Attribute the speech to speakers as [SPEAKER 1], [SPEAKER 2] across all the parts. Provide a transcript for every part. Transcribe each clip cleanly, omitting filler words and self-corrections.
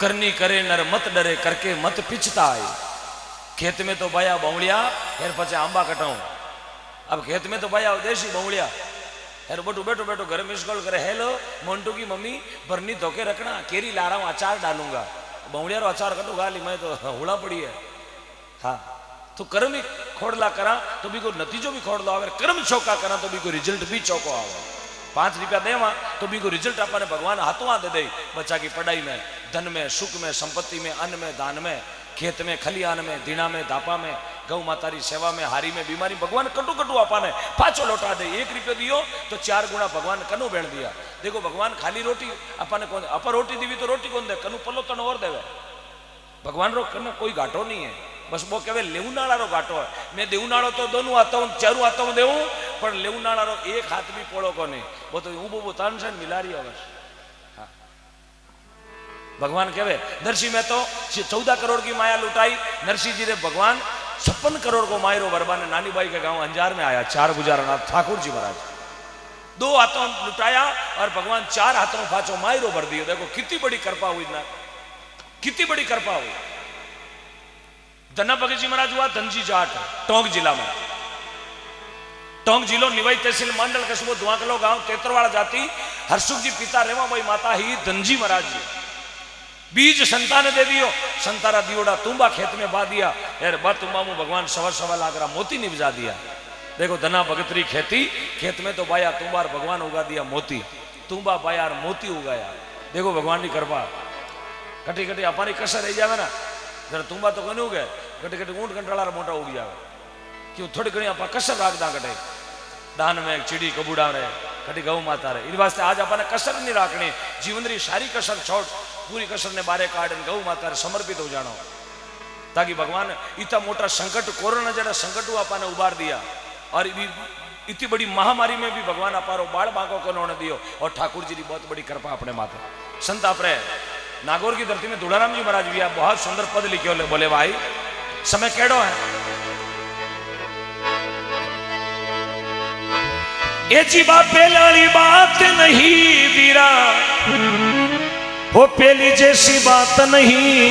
[SPEAKER 1] करनी करे नर मत डरे करके मत पिछता है। खेत में तो बाया बौड़िया फिर पचे आंबा कटाऊं। अब खेत में तो बाया देसी बौड़िया यार बटू बैठो बैठो घर मिस कॉल करे हेलो मोन्टू की मम्मी बरनी धोके रखना केरी ला रहा हूँ अचार डालूंगा। बौड़िया रो अचार कटू गाली मैं तो हुड़ा पड़ी है। हाँ तो कर्म ही खोड़ला करा तो भी को नतीजो भी खोड़ लो आवे, कर्म चौका करा तो भी को रिजल्ट भी चौको आवे। 5 रुपया देवा तो भी को रिजल्ट अपने भगवान हाथों हाथ दे बच्चा की पढ़ाई में, धन में, सुख में, संपत्ति में, अन्न में, दान में, खेत में, खलियान में, दीना में, दापा में, गौ मातारी सेवा में, हारी में, बीमारी भगवान कटू कटू आपाने पाछो लौटा दे। 1 रुपया दियो तो 4 गुणा भगवान कनु बेण दिया। देखो भगवान खाली रोटी अपने कौन अपर रोटी दीवी तो रोटी कौन दे कनु पल्लो तन और देवे। भगवान रो कनु कोई घाटो नहीं है, बस वो कहे लेवनाड़ा रो घाटो है। मैं देवनाड़ो तो दोनों आता हूँ चारू आता हूँ देवू पर लेवनाड़ा रो एक हाथ भी पोड़ो को नहीं, वो तो ऊबो तानसन मिला रही है बस। हाँ भगवान कहे नरसिंह में तो 14 करोड़ की माया लुटाई। नरसिंह जी ने भगवान 56 करोड़ को मायरो बरबा ने नानी बाई के गांव अंजार में आया 4 गुजारनाथ ठाकुर जी महाराज 2 हाथों लुटाया और भगवान 4 हाथों फाचो मायरो भर दियो। देखो कितनी बड़ी कृपा हुई ना, कितनी बड़ी कृपा हुई। धन्ना भगत जी महाराज हुआ धनजी जाट टोंक जिला में, टोंक जिलो निवाई तहसील मंडल कस्बो धुआकलो गांव तेतरवाड़ा जाति हरसुख जी पिता रेवा भाई माता ही धनजी महाराज जी। बीज संतान दे दियो, संतारा दियोड़ा तुम्बा खेत में बा दिया यार बा तुम्बा मु भगवान 1.25 लाख मोती निपजा दिया। देखो धना भगतरी खेती खेत में तो बाया तुम्बार भगवान उगा दिया मोती, तुम्बा बाया मोती उगाया। देखो भगवान की कृपा। कटी कटी अपारी कसर रही जावे ना जरा तुम्बा तो कोनी उगे, कटी कटी ऊंट कंटाला मोटा उग जावे क्यों थोड़ी घनी आप कसर राख दा कटे दान में चिड़ी कबूड़ा रहे कटी गौ माता रहे। इन वास्ते आज अपने कसर नहीं राखनी, जीवन री सारी कसर छोड़ पूरी कसर ने बारे काट गौ माता रे समर्पित हो जानो ताकि भगवान इतना मोटा संकट कोरोना जरा संकट अपने उबार दिया और इतनी बड़ी महामारी में भी भगवान अपारो बाल बांको को उन्होंने दियो और ठाकुर जी की बहुत बड़ी कृपा अपने माथे। संत अपने नागौर की धरती में दुलाराम जी महाराज भी बहुत सुंदर पद लिखे बोले भाई समय केड़ो है ये जी पहली बात नहीं वीरा वो पहली जैसी बात नहीं,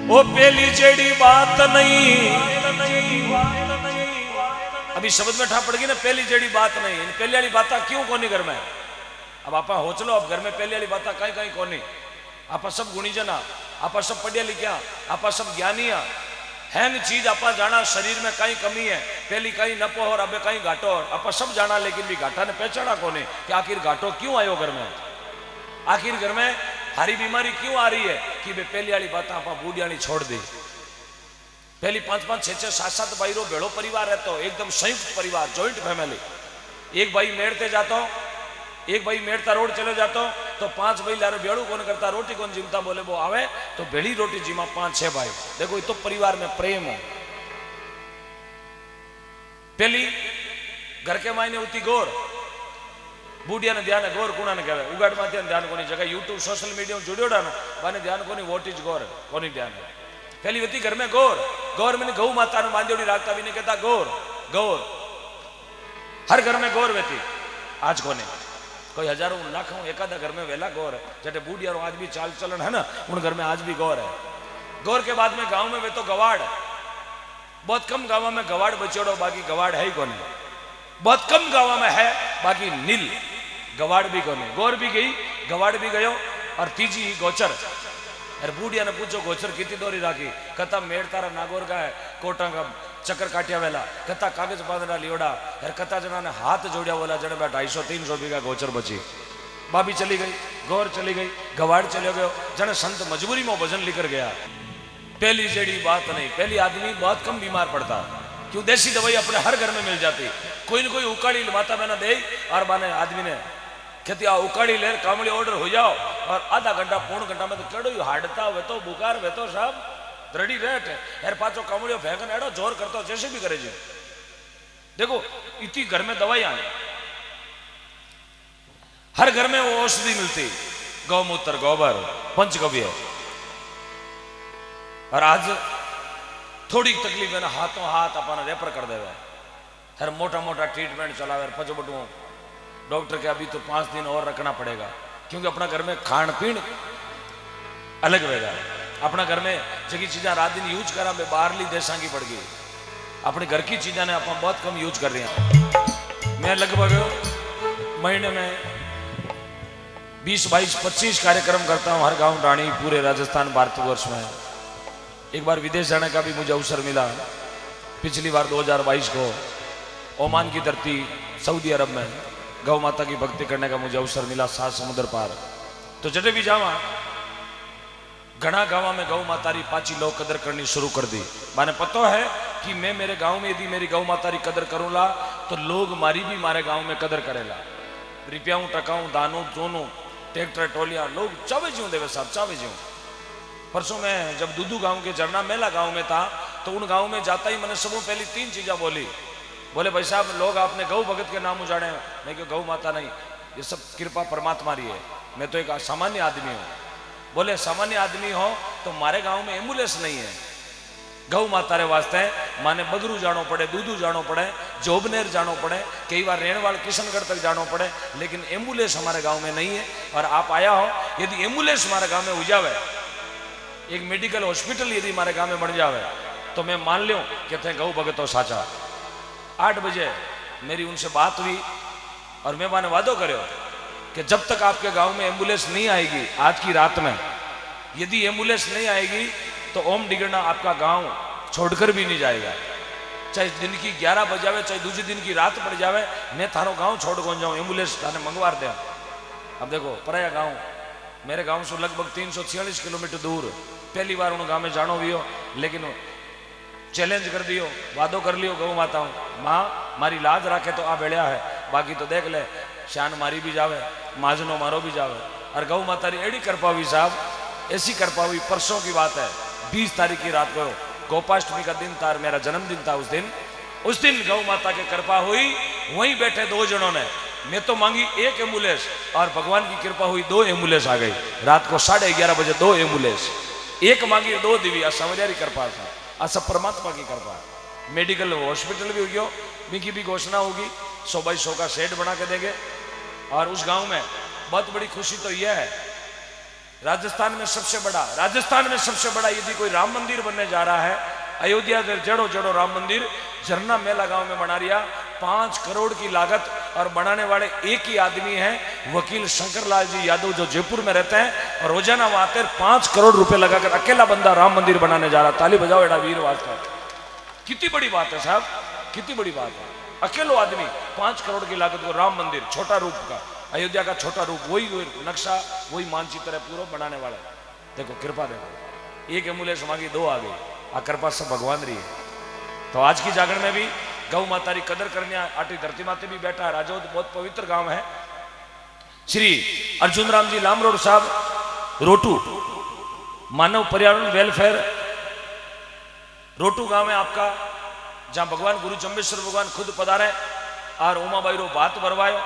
[SPEAKER 1] वो पहली जेड़ी बात नहीं। अभी शब्द में ठा पड़ गई ना पहली जेड़ी बात नहीं। पहली वाली बात क्यों कोनी घर में? अब आप हो चलो अब घर में पहली वाली बात कहीं कहीं कोनी। आप सब गुणी जना, आप सब पढ़िया लिखिया, आप सब ज्ञानी है चीज आप जाना शरीर में कहीं कमी है पहली कहीं नपो और अब कहीं घाटो आप सब जाना लेकिन भी घाटा ने पहचाना कोने कि आखिर घाटो क्यों आयो घर में, आखिर घर में हारी बीमारी क्यों आ रही है कि वे पहली वाली बात आप बूढ़ियानी छोड़ दी। पहली 5-5, 6-6, 7-7 भाई रो भेड़ो परिवार रहता हो एकदम संयुक्त परिवार जॉइंट फैमिली। एक भाई मेड़ते जाता एक भाई मेड़ता रोड चले जाता तो 5 भाई लारे भेड़ू कौन करता रोटी कौन जीमता बोले वो आवे तो भेड़ी रोटी जीमा 5-6 भाई। देखो ये तो परिवार में प्रेम हो। पहली घर के मायने उती गोर बूढ़िया ने ध्यान गोर कुणा ने कहे उगाड़ में ध्यान कोनी जगह यूट्यूब सोशल मीडिया जुड़ियोड़ा बाने ध्यान कोनी वोट इज गोर कोनी ध्यान। पहली होती घर में गोर, गौर में गौ माता ने बांधोड़ी राखता भी नहीं कहता गौर गौर हर घर में गौर वेती। आज कोने कोई हजारों लाखों एकादा घर में वेला गौर है जटे बूढ़िया आज भी चाल चलन है ना उन घर में आज भी गौर है। गौर के बाद में गांव में वे तो गवाड़, बहुत कम गांव में गवाड़ बचोड़ो बाकी गवाड़ है ही कोने, बहुत कम गांव में है बाकी नील गवाड़ भी कोने। गौर भी गई गवाड़ भी गयो और तीजी गोचर। अरे बूढ़िया ने पूछो गोचर कितनी दोरी राखी कथा मेड़ तारा नागौर का है कोटा का चक्कर काटिया वेला कथा कागज बांधना लियोड़ा यार कथा जना ने हाथ जोड़िया बोला जड़े 250-300 बीघा गोचर बची। भाभी चली गई, गौर चली गई, गवाड़ चले गयो जने संत मजबूरी में भजन लिखकर गया। पहली जेड़ी बात नहीं। पहली आदमी बहुत कम बीमार पड़ता क्यों देसी दवाई अपने हर घर में मिल जाती। कोई न कोई उकाड़ी माता बहना दे और बाने आदमी ने कहती आ उकाड़ी ले कामड़ी ऑर्डर हो जाओ और आधा घंटा 1.5 घंटा में तो चढ़ो हाडता वे तो बुखार वे तो सब द्रढ़ी रेट यार पाचो कामड़ियों फेंकन एडो जोर करता जैसे भी करे जी। देखो इतनी घर में दवाइयां हर घर में वो औषधि मिलती गौमूत्र गोबर पंचगव्य। और आज थोड़ी तकलीफ है ना हाथों हाथ अपना रेफर कर देवे हर मोटा मोटा ट्रीटमेंट चलावे पचो बटू डॉक्टर के अभी तो 5 दिन और रखना पड़ेगा, क्योंकि अपना घर में खान पीन अलग रहेगा। अपना घर में जगी चीज़ा रात दिन यूज करा में बाहरली देशा की पड़ गई, अपने घर की चीज़ा ने आप बहुत कम यूज कर रहे हैं। मैं लगभग महीने में 20, 22, 25 कार्यक्रम करता हूँ हर गांव रानी पूरे राजस्थान भारतवर्ष में। एक बार विदेश जाने का भी मुझे अवसर मिला, पिछली बार 2022 को ओमान की धरती सऊदी अरब में गौ माता की भक्ति करने का मुझे अवसर मिला, 7 समुद्र पार। तो जटे भी जावा घना गाँव में गौ माता री पाची लोग कदर करनी शुरू कर दी। माने पता है कि मैं मेरे गांव में यदि मेरी गौ माता री कदर करूँला तो लोग मारी भी मारे गांव में कदर करेला। रुपयाऊं टकाऊं दानों दोनों ट्रैक्टर टोलियां लोग चावे ज्यों देवे साहब चावे ज्यों। परसों मैं जब दूदू गांव के झरना मेला गांव में था तो उन गांव में जाता ही मैंने सबों पहली 3 चीज़ें बोली। बोले भाई साहब लोग आपने गौ भगत के नाम उजाड़े। मैं क्यों गौ माता नहीं, ये सब कृपा परमात्मा रही है, मैं तो एक सामान्य आदमी हूँ। बोले सामान्य आदमी हो तो हमारे गांव में एम्बुलेंस नहीं है, गौ माता रे वास्ते माने बगरू जानो पड़े, दूधू जानो पड़े, जोबनेर जानो पड़े, कई बार रेणवाल किशनगढ़ तक जानो पड़े, लेकिन एम्बुलेंस हमारे गांव में नहीं है। और आप आया हो, यदि एम्बुलेंस हमारे गांव में हो जावे, एक मेडिकल हॉस्पिटल यदि हमारे गांव में बन जावे तो मैं मान लूँ कि थे गौ भगत हो साचा। 8 बजे मेरी उनसे बात हुई और मैं माने वादो करो कि जब तक आपके गांव में एम्बुलेंस नहीं आएगी, आज की रात में यदि एम्बुलेंस नहीं आएगी तो ओम डिगना आपका गांव छोड़कर भी नहीं जाएगा। चाहे दिन की 11 बज जावे, चाहे दूसरे दिन की रात पड़ जावे, मैं थारो गांव छोड़ कौन जाऊं, एम्बुलेंस थाने मंगवा दे। अब देखो पराया गांव मेरे गांव से लगभग 346 किलोमीटर दूर, पहली बार उन गांव में जानो भी हो, लेकिन चैलेंज कर दियो, वादो कर लियो गौ माता माँ मारी लाज राखे तो आ बेड़िया है, बाकी तो देख ले शान मारी भी जावे, माजनो मारो भी जावे। और गौ माता री एड़ी कृपा हुई साहब, ऐसी कृपा हुई, परसों की बात है 20 तारीख की रात को गोपाष्टमी का दिन था, मेरा जन्मदिन था उस दिन गौ माता की कृपा हुई। वहीं बैठे 2 जनों ने, मैं तो मांगी 1 एम्बुलेंस और भगवान की कृपा हुई 2 एम्बुलेंस आ गई। रात को 11:30 बजे 2 एम्बुलेंस, 1 मांगी 2 दिव्य, समझारी कृपा था, सब परमात्मा की कृपा। मेडिकल हॉस्पिटल भी हो गया, मिकी भी घोषणा होगी 100 बाई 100 का शेड बना के देंगे। और उस गांव में बहुत बड़ी खुशी तो यह है, राजस्थान में सबसे बड़ा यदि कोई राम मंदिर बनने जा रहा है, अयोध्या से जड़ो जड़ो राम मंदिर झरना मेला गांव में बना रिया, 5 करोड़ की लागत, और बनाने वाले एक ही आदमी हैं, वकील शंकरलाल जी यादव, जो जयपुर में रहते हैं, और रोजाना वहां आते 5 करोड़ रुपए लगाकर अकेला बंदा राम मंदिर बनाने जा रहा। ताली बजाओ एडा वीर वास्ता, कितनी बड़ी बात है साहब, कितनी बड़ी बात है। अकेलो आदमी 5 करोड़ की लागत को राम मंदिर, छोटा रूप का, अयोध्या का छोटा रूप, वही नक्शा वही मानचित्र है पूरा बनाने वाला। देखो कृपा, देखो 1 एम्बुलेंस मांगी 2 आ गई, आ कृपा सब भगवान रही है। तो आज की जागरण में भी गौ माता की कदर करने आटी धरती माते भी बैठा है। राजौद बहुत पवित्र गांव है। श्री अर्जुन राम जी लामरोड साहब रोटू मानव पर्यावरण वेलफेयर रोटू गांव है आपका, जहां भगवान गुरु चंबेश्वर भगवान खुद पधारे और उमाबाई रो बात बरवायो,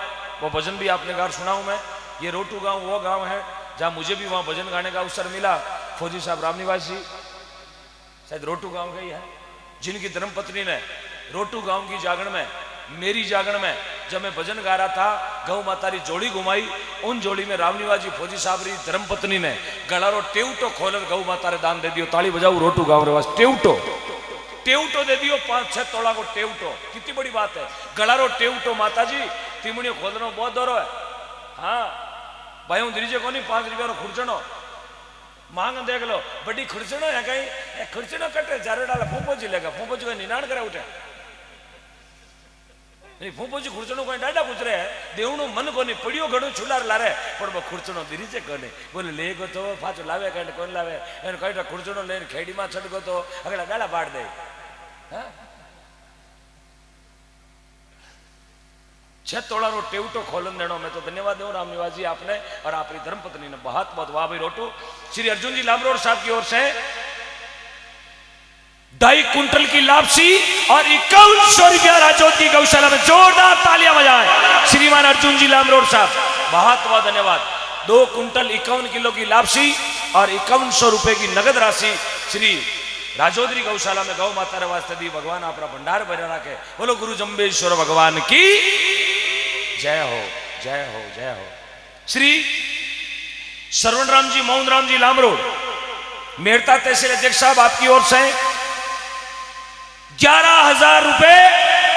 [SPEAKER 1] वो भजन भी आपने गार सुनाऊं मैं। ये रोटू गांव वो गांव है जहां मुझे भी वहां भजन गाने का अवसर मिला। फौजी साहब रामनिवास जी शायद रोटू गांव के ही है, जिनकी धर्मपत्नी ने रोटू गांव की जागरण में, मेरी जागरण में जब मैं भजन गा रहा था, गौ माता री जोड़ी घुमाई, उन जोड़ी में रामनिवास जी फौजी साहब री धर्मपत्नी ने गलारो टेउटो खोलर गौ माता रे दान दे दियो। ताली बजाओ रोटू गांव रे वास, टेउटो दे दियो, 5-6 तोला को टेउटो, कितनी बड़ी बात है। गलारो टेउटो माता जी तिमणियों खोदनो बहुत दौरो है। हाँ भाई हूँ दीजिए को नहीं, 5 रुपया खुर्चनो मांग देख लो, बड़ी खुर्चनो है कहीं, खुर्चनो कटे 4 डाला फूफो जी लेगा, फूफो जी का निनाण करे उठे नहीं, फूफो जी खुर्चनो कोई डाडा गुजरे है, देवणो मन को नहीं पड़ियो घड़ो छुलार लारे, पर वो खुर्चनो दीजिए कोने बोले लेगो तो पाछो लावे कहीं कौन लावे, एन कहीं खुर्चनो लेने खेड़ी में छटको तो अगला डाला बाढ़ दे। हाँ 6 तोला रो टेउटो खोलन देनो, मैं तो धन्यवाद दूं रामनिवास जी आपने और आपकी धर्मपत्नी ने, बहुत बहुत वाह भाई रोटू। श्री अर्जुन जी लामरोड साहब की ओर से 2.5 कुंटल की लापसी और 5100 रुपया राजौद की गौशाला में, जोरदार तालियां बजाएं श्रीमान अर्जुन जी लामरोड साहब, बहुत बहुत धन्यवाद। 2 कुंटल 51 किलो की लापसी और 5100 रुपए की नगद राशि श्री राजौदरी गौशाला में गौ माता रे वास्ते दी। भगवान आपका भंडार भरे रखे। बोलो गुरु जम्बेश्वर भगवान की जय हो, जय हो जय हो। श्री श्रवण राम जी, मोहन राम जी लामरोड, मेड़ता तहसील अध्यक्ष साहब, आपकी ओर से 11,000 रुपए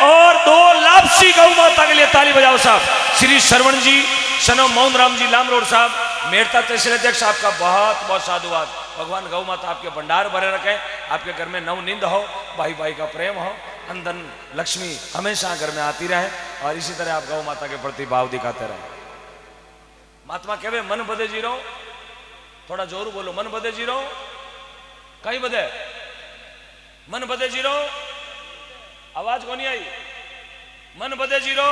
[SPEAKER 1] और 2 लापसी गौ माता के लिए ताली बजाओ साहब। श्री श्रवण जी सनो मोहन राम जी लामरोड साहब, मेड़ता तहसील अध्यक्ष, आपका बहुत बहुत साधुवाद। भगवान गौ माता आपके भंडार भरे रखें, आपके घर में नवनिंद हो, भाई भाई का प्रेम हो, अंदन लक्ष्मी हमेशा घर में आती रहे और इसी तरह आप गौ माता के प्रति भाव दिखाते रहे। महात्मा कहवे मन बदे जीरो, थोड़ा जोर बोलो, मन बदे जीरो, कहीं बदे मन बदे जीरो, आवाज को नहीं आई, मन बदे जीरो।